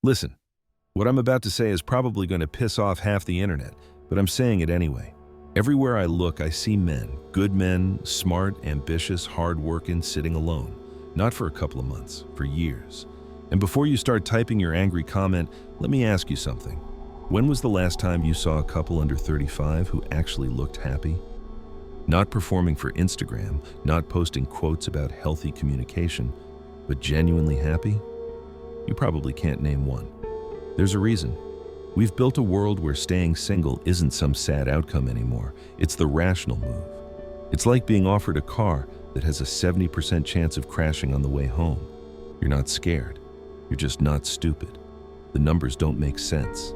Listen, what I'm about to say is probably going to piss off half the internet, but I'm saying it anyway. Everywhere I look, I see men, good men, smart, ambitious, hard-working, sitting alone. Not for a couple of months, for years. And before you start typing your angry comment, let me ask you something. When was the last time you saw a couple under 35 who actually looked happy? Not performing for Instagram, not posting quotes about healthy communication, but genuinely happy? You probably can't name one. There's a reason. We've built a world where staying single isn't some sad outcome anymore. It's the rational move. It's like being offered a car that has a 70% chance of crashing on the way home. You're not scared. You're just not stupid. The numbers don't make sense.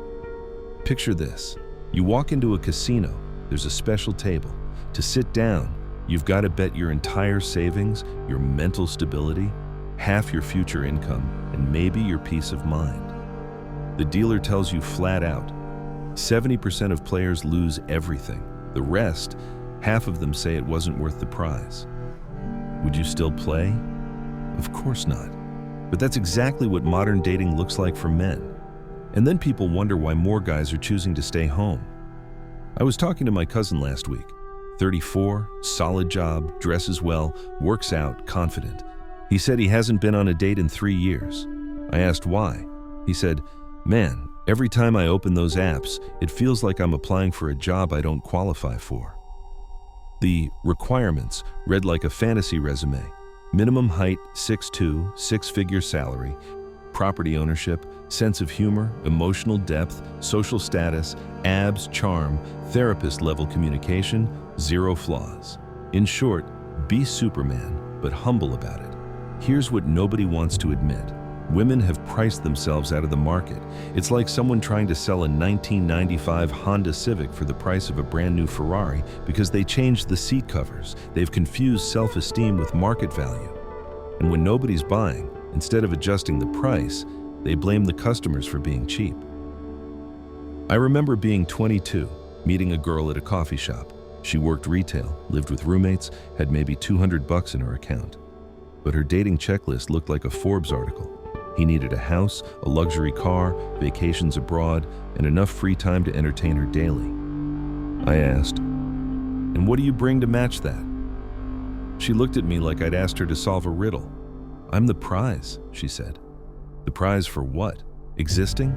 Picture this. You walk into a casino. There's a special table. To sit down, you've got to bet your entire savings, your mental stability, half your future income, and maybe your peace of mind. The dealer tells you flat out, 70% of players lose everything. The rest, half of them say it wasn't worth the prize. Would you still play? Of course not. But that's exactly what modern dating looks like for men. And then people wonder why more guys are choosing to stay home. I was talking to my cousin last week. 34, solid job, dresses well, works out, confident. He said he hasn't been on a date in 3 years. I asked why. He said, "Man, every time I open those apps, it feels like I'm applying for a job I don't qualify for." The requirements read like a fantasy resume. Minimum height, 6'2", six-figure salary, property ownership, sense of humor, emotional depth, social status, abs, charm, therapist-level communication, 0 flaws. In short, be Superman, but humble about it. Here's what nobody wants to admit. Women have priced themselves out of the market. It's like someone trying to sell a 1995 Honda Civic for the price of a brand new Ferrari because they changed the seat covers. They've confused self-esteem with market value. And when nobody's buying, instead of adjusting the price, they blame the customers for being cheap. I remember being 22, meeting a girl at a coffee shop. She worked retail, lived with roommates, had maybe $200 in her account. But her dating checklist looked like a Forbes article. He needed a house, a luxury car, vacations abroad, and enough free time to entertain her daily. I asked, "And what do you bring to match that?" She looked at me like I'd asked her to solve a riddle. "I'm the prize," she said. "The prize for what? Existing?"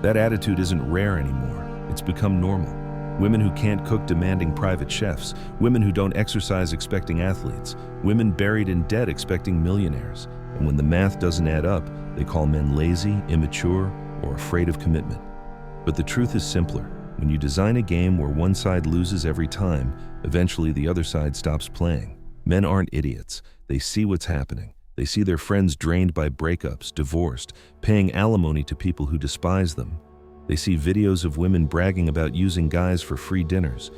That attitude isn't rare anymore. It's become normal. Women who can't cook demanding private chefs, women who don't exercise expecting athletes, women buried in debt expecting millionaires. And when the math doesn't add up, they call men lazy, immature, or afraid of commitment. But the truth is simpler. When you design a game where one side loses every time, eventually the other side stops playing. Men aren't idiots. They see what's happening. They see their friends drained by breakups, divorced, paying alimony to people who despise them. They see videos of women bragging about using guys for free dinners,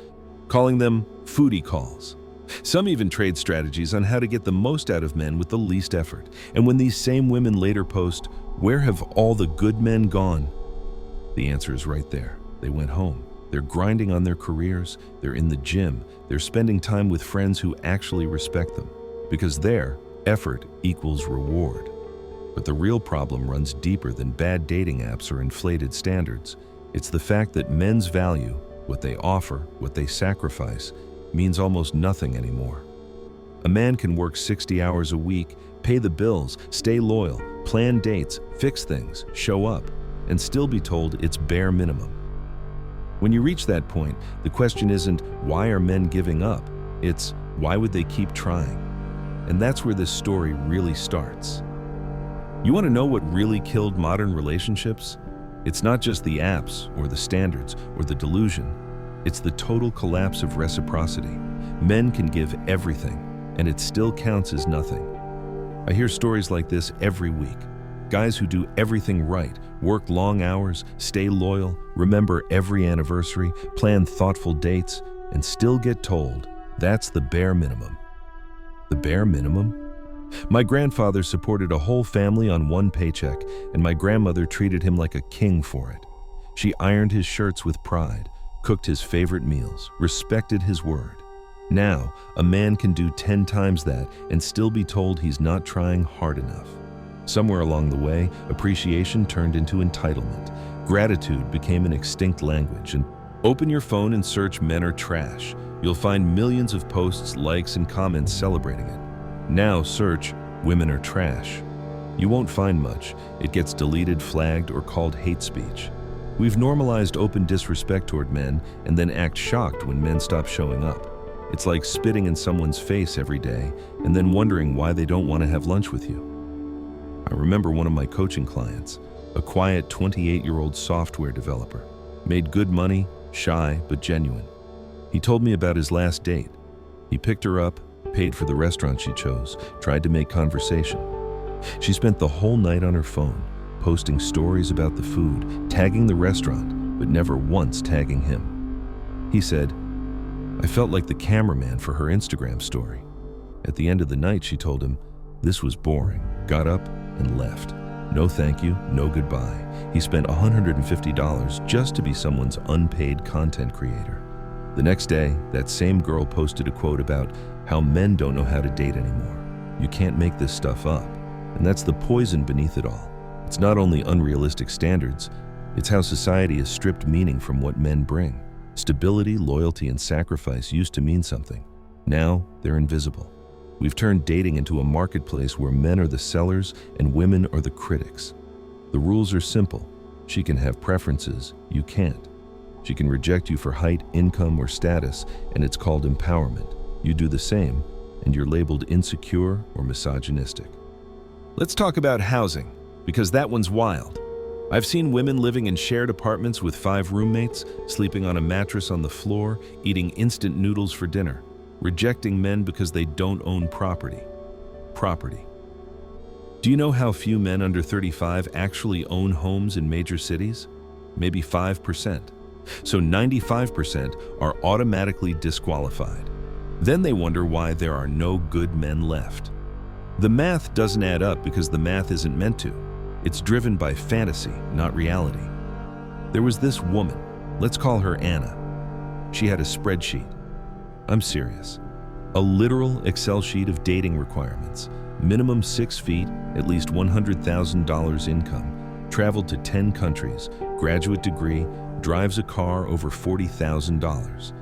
calling them foodie calls. Some even trade strategies on how to get the most out of men with the least effort. And when these same women later post, "Where have all the good men gone?" the answer is right there. They went home. They're grinding on their careers. They're in the gym. They're spending time with friends who actually respect them. Because there, effort equals reward. But the real problem runs deeper than bad dating apps or inflated standards. It's the fact that men's value, what they offer, what they sacrifice, means almost nothing anymore. A man can work 60 hours a week, pay the bills, stay loyal, plan dates, fix things, show up, and still be told it's bare minimum. When you reach that point, the question isn't, why are men giving up? It's, why would they keep trying? And that's where this story really starts. You want to know what really killed modern relationships? It's not just the apps or the standards or the delusion. It's the total collapse of reciprocity. Men can give everything, and it still counts as nothing. I hear stories like this every week. Guys who do everything right, work long hours, stay loyal, remember every anniversary, plan thoughtful dates, and still get told, that's the bare minimum. The bare minimum? My grandfather supported a whole family on one paycheck, and my grandmother treated him like a king for it. She ironed his shirts with pride, cooked his favorite meals, respected his word. Now, a man can do 10 times that and still be told he's not trying hard enough. Somewhere along the way, appreciation turned into entitlement. Gratitude became an extinct language. And open your phone and search "men are trash." You'll find millions of posts, likes, and comments celebrating it. Now search "women are trash." You won't find much. It gets deleted, flagged, or called hate speech. We've normalized open disrespect toward men and then act shocked when men stop showing up. It's like spitting in someone's face every day and then wondering why they don't want to have lunch with you. I remember one of my coaching clients, a quiet 28-year-old software developer, made good money, shy but genuine. He told me about his last date. He picked her up, paid for the restaurant she chose, tried to make conversation. She spent the whole night on her phone, posting stories about the food, tagging the restaurant, but never once tagging him. He said, "I felt like the cameraman for her Instagram story." At the end of the night, she told him, "This was boring," got up and left. No thank you, no goodbye. He spent $150 just to be someone's unpaid content creator. The next day, that same girl posted a quote about how men don't know how to date anymore. You can't make this stuff up. And that's the poison beneath it all. It's not only unrealistic standards, it's how society has stripped meaning from what men bring. Stability, loyalty, and sacrifice used to mean something. Now, they're invisible. We've turned dating into a marketplace where men are the sellers and women are the critics. The rules are simple. She can have preferences, you can't. She can reject you for height, income, or status, and it's called empowerment. You do the same, and you're labeled insecure or misogynistic. Let's talk about housing, because that one's wild. I've seen women living in shared apartments with 5 roommates, sleeping on a mattress on the floor, eating instant noodles for dinner, rejecting men because they don't own property. Do you know how few men under 35 actually own homes in major cities? Maybe 5%. So 95% are automatically disqualified. Then they wonder why there are no good men left. The math doesn't add up because the math isn't meant to. It's driven by fantasy, not reality. There was this woman, let's call her Anna. She had a spreadsheet. I'm serious. A literal Excel sheet of dating requirements. Minimum 6 feet, at least $100,000 income, traveled to 10 countries, graduate degree, drives a car over $40,000.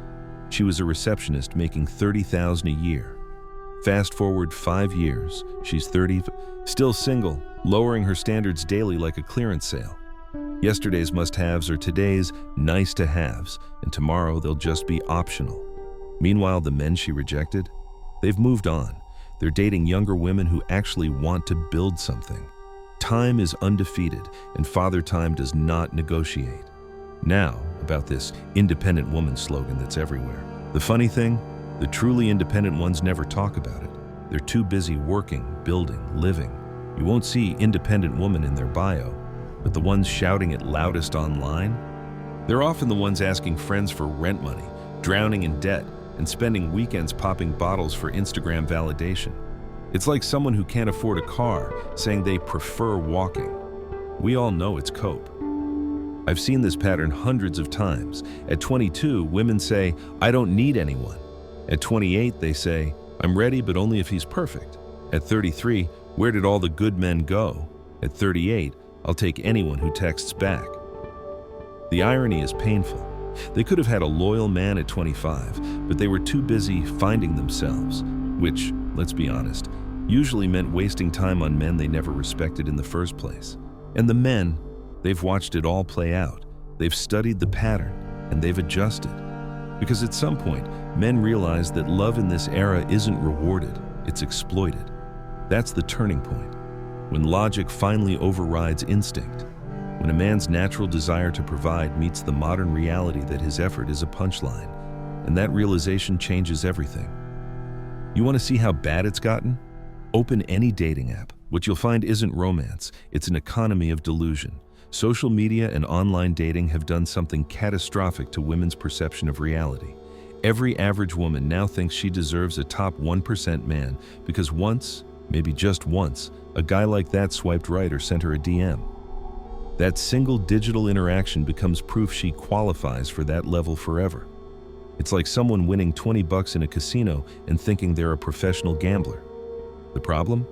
She was a receptionist making $30,000 a year. Fast forward 5 years, she's 30, still single, lowering her standards daily like a clearance sale. Yesterday's must-haves are today's nice-to-haves, and tomorrow they'll just be optional. Meanwhile, the men she rejected, they've moved on. They're dating younger women who actually want to build something. Time is undefeated, and Father Time does not negotiate. Now, about this independent woman slogan that's everywhere. The funny thing, the truly independent ones never talk about it. They're too busy working, building, living. You won't see independent woman in their bio, but the ones shouting it loudest online? They're often the ones asking friends for rent money, drowning in debt, and spending weekends popping bottles for Instagram validation. It's like someone who can't afford a car saying they prefer walking. We all know it's cope. I've seen this pattern hundreds of times. At 22, women say, "I don't need anyone." At 28, they say, "I'm ready, but only if he's perfect." At 33, "Where did all the good men go?" At 38, "I'll take anyone who texts back." The irony is painful. They could have had a loyal man at 25, but they were too busy finding themselves, which, let's be honest, usually meant wasting time on men they never respected in the first place. And the men, they've watched it all play out. They've studied the pattern, and they've adjusted. Because at some point, men realize that love in this era isn't rewarded, it's exploited. That's the turning point, when logic finally overrides instinct, when a man's natural desire to provide meets the modern reality that his effort is a punchline, and that realization changes everything. You want to see how bad it's gotten? Open any dating app. What you'll find isn't romance, it's an economy of delusion. Social media and online dating have done something catastrophic to women's perception of reality. Every average woman now thinks she deserves a top 1% man because once, maybe just once, a guy like that swiped right or sent her a DM. That single digital interaction becomes proof she qualifies for that level forever. It's like someone winning $20 in a casino and thinking they're a professional gambler. The problem?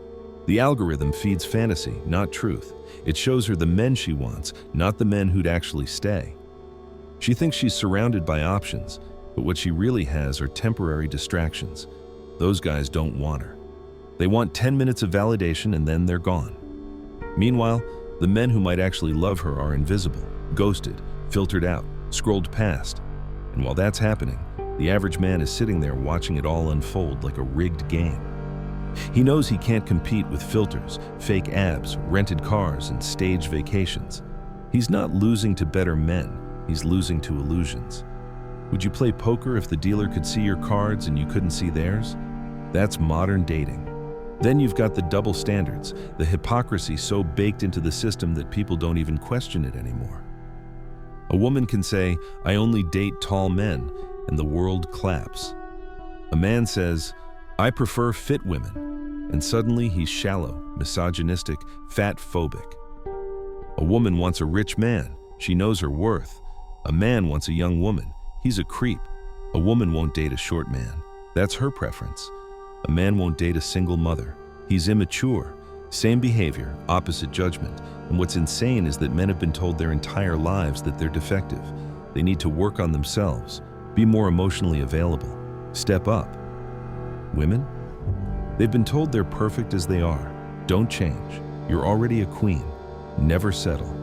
The algorithm feeds fantasy, not truth. It shows her the men she wants, not the men who'd actually stay. She thinks she's surrounded by options, but what she really has are temporary distractions. Those guys don't want her. They want 10 minutes of validation and then they're gone. Meanwhile, the men who might actually love her are invisible, ghosted, filtered out, scrolled past. And while that's happening, the average man is sitting there watching it all unfold like a rigged game. He knows he can't compete with filters, fake abs, rented cars, and staged vacations. He's not losing to better men, he's losing to illusions. Would you play poker if the dealer could see your cards and you couldn't see theirs? That's modern dating. Then you've got the double standards, the hypocrisy so baked into the system that people don't even question it anymore. A woman can say, "I only date tall men," and the world claps. A man says, "I prefer fit women," and suddenly he's shallow, misogynistic, fat-phobic. A woman wants a rich man. She knows her worth. A man wants a young woman. He's a creep. A woman won't date a short man. That's her preference. A man won't date a single mother. He's immature. Same behavior, opposite judgment. And what's insane is that men have been told their entire lives that they're defective. They need to work on themselves, be more emotionally available, step up. Women? They've been told they're perfect as they are. Don't change. You're already a queen. Never settle.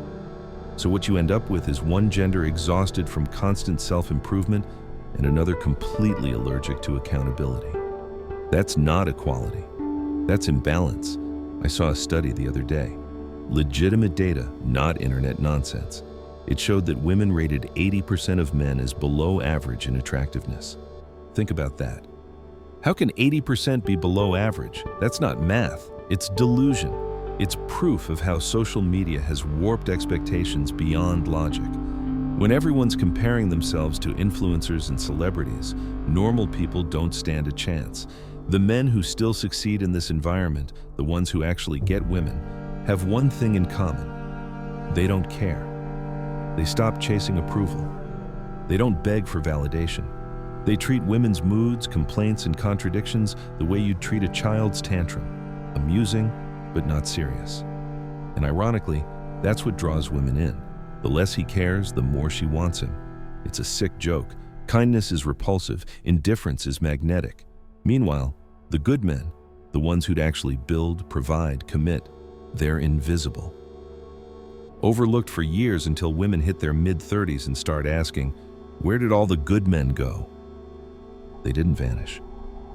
So what you end up with is one gender exhausted from constant self-improvement and another completely allergic to accountability. That's not equality. That's imbalance. I saw a study the other day. Legitimate data, not internet nonsense. It showed that women rated 80% of men as below average in attractiveness. Think about that. How can 80% be below average? That's not math, it's delusion. It's proof of how social media has warped expectations beyond logic. When everyone's comparing themselves to influencers and celebrities, normal people don't stand a chance. The men who still succeed in this environment, the ones who actually get women, have one thing in common. They don't care. They stop chasing approval. They don't beg for validation. They treat women's moods, complaints, and contradictions the way you'd treat a child's tantrum, amusing, but not serious. And ironically, that's what draws women in. The less he cares, the more she wants him. It's a sick joke. Kindness is repulsive, indifference is magnetic. Meanwhile, the good men, the ones who'd actually build, provide, commit, they're invisible. Overlooked for years until women hit their mid-30s and start asking, where did all the good men go? They didn't vanish.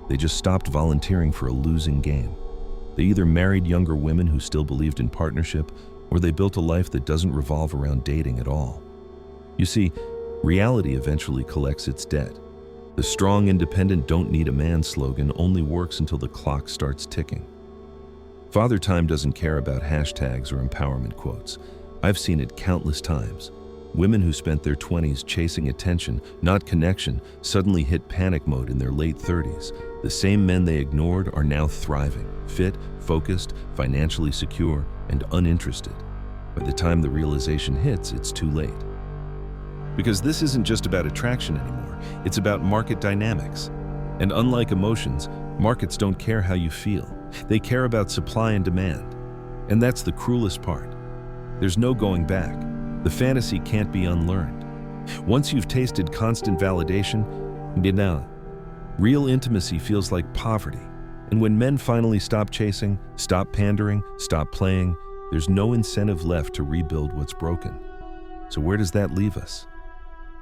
They just stopped volunteering for a losing game. They either married younger women who still believed in partnership, or they built a life that doesn't revolve around dating at all. You see, reality eventually collects its debt. The strong, independent, don't need a man slogan only works until the clock starts ticking. Father Time doesn't care about hashtags or empowerment quotes. I've seen it countless times. Women who spent their 20s chasing attention, not connection, suddenly hit panic mode in their late 30s. The same men they ignored are now thriving, fit, focused, financially secure, and uninterested. By the time the realization hits, it's too late. Because this isn't just about attraction anymore, it's about market dynamics. And unlike emotions, markets don't care how you feel. They care about supply and demand. And that's the cruelest part. There's no going back. The fantasy can't be unlearned. Once you've tasted constant validation, real intimacy feels like poverty. And when men finally stop chasing, stop pandering, stop playing, there's no incentive left to rebuild what's broken. So where does that leave us?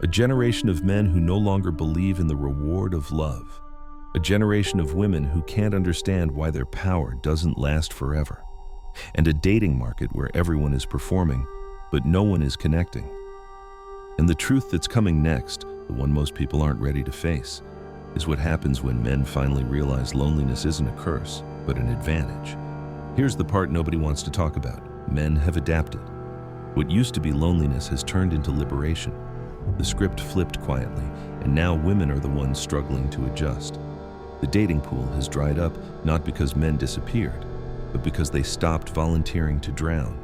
A generation of men who no longer believe in the reward of love. A generation of women who can't understand why their power doesn't last forever. And a dating market where everyone is performing, but no one is connecting. And the truth that's coming next, the one most people aren't ready to face, is what happens when men finally realize loneliness isn't a curse, but an advantage. Here's the part nobody wants to talk about. Men have adapted. What used to be loneliness has turned into liberation. The script flipped quietly, and now women are the ones struggling to adjust. The dating pool has dried up, not because men disappeared, but because they stopped volunteering to drown.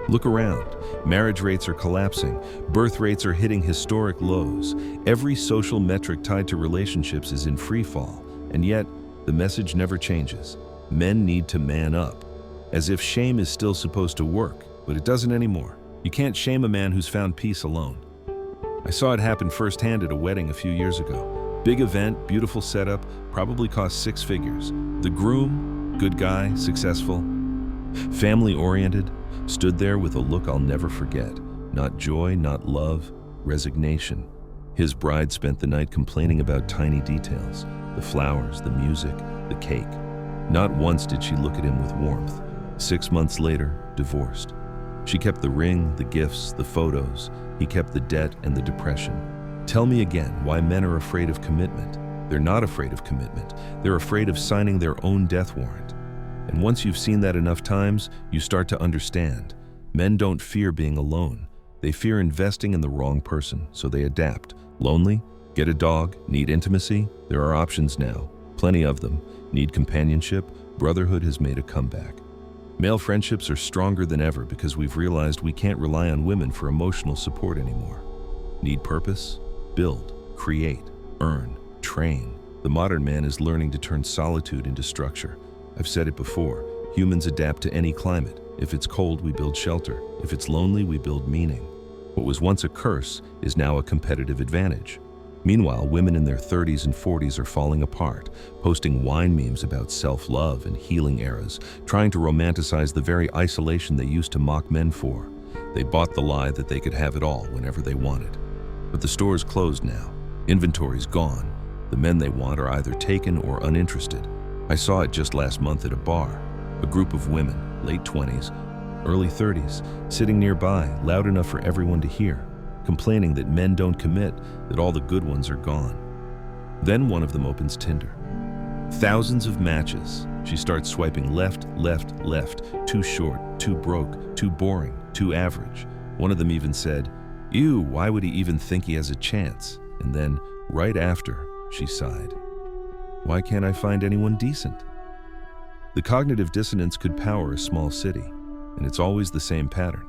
Look around. Marriage rates are collapsing. Birth rates are hitting historic lows. Every social metric tied to relationships is in free fall, and yet the message never changes. Men need to man up. As if shame is still supposed to work, but it doesn't anymore. You can't shame a man who's found peace alone. I saw it happen firsthand at a wedding a few years ago. Big event, beautiful setup, probably cost 6 figures. The groom, good guy, successful, family-oriented, stood there with a look I'll never forget. Not joy, not love, resignation. His bride spent the night complaining about tiny details, the flowers, the music, the cake. Not once did she look at him with warmth. 6 months later, divorced. She kept the ring, the gifts, the photos. He kept the debt and the depression. Tell me again why men are afraid of commitment. They're not afraid of commitment. They're afraid of signing their own death warrant. And once you've seen that enough times, you start to understand. Men don't fear being alone. They fear investing in the wrong person, so they adapt. Lonely? Get a dog? Need intimacy? There are options now. Plenty of them. Need companionship? Brotherhood has made a comeback. Male friendships are stronger than ever because we've realized we can't rely on women for emotional support anymore. Need purpose? Build, create, earn, train. The modern man is learning to turn solitude into structure. I've said it before, humans adapt to any climate. If it's cold, we build shelter. If it's lonely, we build meaning. What was once a curse is now a competitive advantage. Meanwhile, women in their 30s and 40s are falling apart, posting wine memes about self-love and healing eras, trying to romanticize the very isolation they used to mock men for. They bought the lie that they could have it all whenever they wanted. But the store's closed now. Inventory's gone. The men they want are either taken or uninterested. I saw it just last month at a bar. A group of women, late 20s, early 30s, sitting nearby, loud enough for everyone to hear, complaining that men don't commit, that all the good ones are gone. Then one of them opens Tinder. Thousands of matches. She starts swiping left, left, left. Too short, too broke, too boring, too average. One of them even said, "Ew, why would he even think he has a chance?" And then, right after, she sighed. Why can't I find anyone decent? The cognitive dissonance could power a small city, and it's always the same pattern.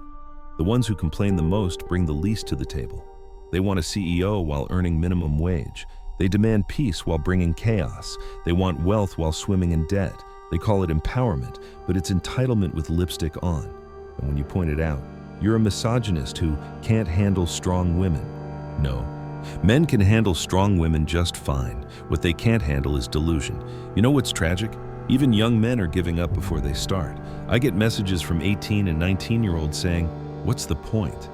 The ones who complain the most bring the least to the table. They want a CEO while earning minimum wage. They demand peace while bringing chaos. They want wealth while swimming in debt. They call it empowerment, but it's entitlement with lipstick on. And when you point it out, you're a misogynist who can't handle strong women. No, men can handle strong women just fine. What they can't handle is delusion. You know what's tragic? Even young men are giving up before they start. I get messages from 18 and 19-year-olds saying, "What's the point?"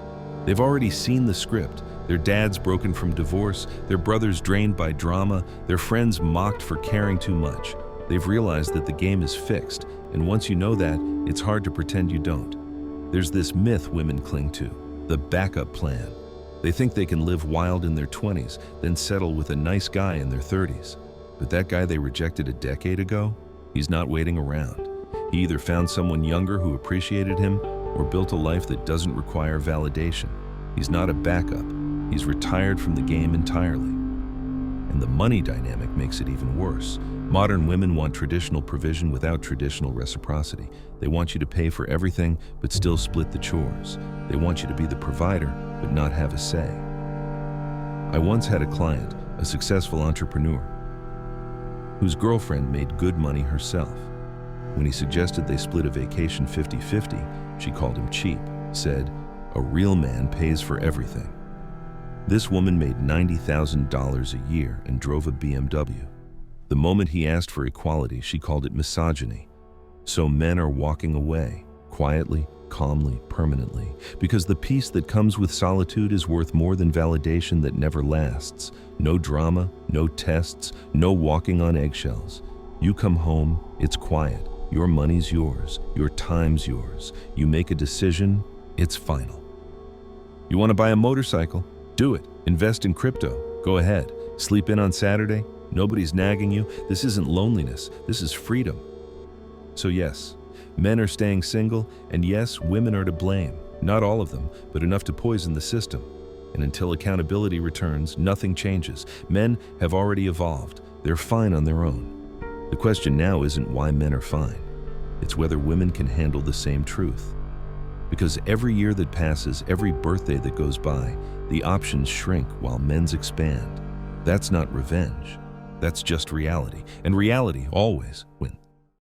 They've already seen the script. Their dad's broken from divorce, their brother's drained by drama, their friends mocked for caring too much. They've realized that the game is fixed, and once you know that, it's hard to pretend you don't. There's this myth women cling to, the backup plan. They think they can live wild in their 20s, then settle with a nice guy in their 30s. But that guy they rejected a decade ago, he's not waiting around. He either found someone younger who appreciated him, or built a life that doesn't require validation. He's not a backup. He's retired from the game entirely. And the money dynamic makes it even worse. Modern women want traditional provision without traditional reciprocity. They want you to pay for everything, but still split the chores. They want you to be the provider, but not have a say. I once had a client, a successful entrepreneur, whose girlfriend made good money herself. When he suggested they split a vacation 50-50, she called him cheap, said, "A real man pays for everything." This woman made $90,000 a year and drove a BMW. The moment he asked for equality, she called it misogyny. So men are walking away, quietly, calmly, permanently, because the peace that comes with solitude is worth more than validation that never lasts. No drama, no tests, no walking on eggshells. You come home, it's quiet. Your money's yours. Your time's yours. You make a decision, it's final. You want to buy a motorcycle? Do it. Invest in crypto. Go ahead. Sleep in on Saturday? Nobody's nagging you. This isn't loneliness. This is freedom. So yes, men are staying single, and yes, women are to blame. Not all of them, but enough to poison the system. And until accountability returns, nothing changes. Men have already evolved. They're fine on their own. The question now isn't why men are fine. It's whether women can handle the same truth. Because every year that passes, every birthday that goes by, the options shrink while men's expand. That's not revenge. That's just reality. And reality always wins.